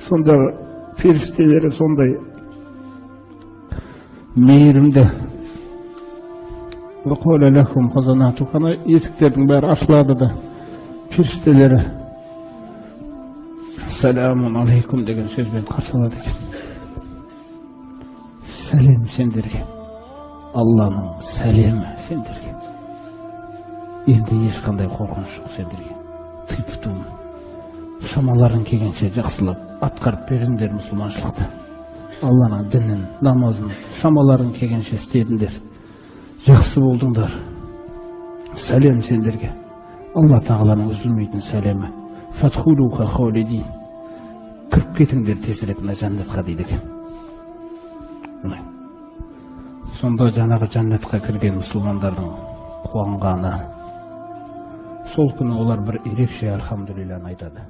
Сонда періштелері сондай мейірімді. Қоля ләхум қазанату, қана есіктердің бәрі ашылады да періштелері саламун алейкум деген сөзбен қарсылады екен. Сәлем сендерге, Алланың сәлемі сендерге. Енді ешқандай қорқыныш жоқ сендерге. Тыпытым, шамаларың келгенше жақсылап атқарып беріңдер мұсылманшылықты. Алланың дінін, намазын шамаларың келгенше істедіңдер. Жақсы болдыңдар. Сәлем сендерге. Алла тағаланың үзілмейтін сәлемі. Фатхулуха хаулидин. Кіріп кетіңдер тезірек мына жәннатқа дейді екен. Сонда жаңағы жәннатқа кірген мұсылмандардың қуанғаны, сол күні олар бір ерекше альхамдулилланы айтады.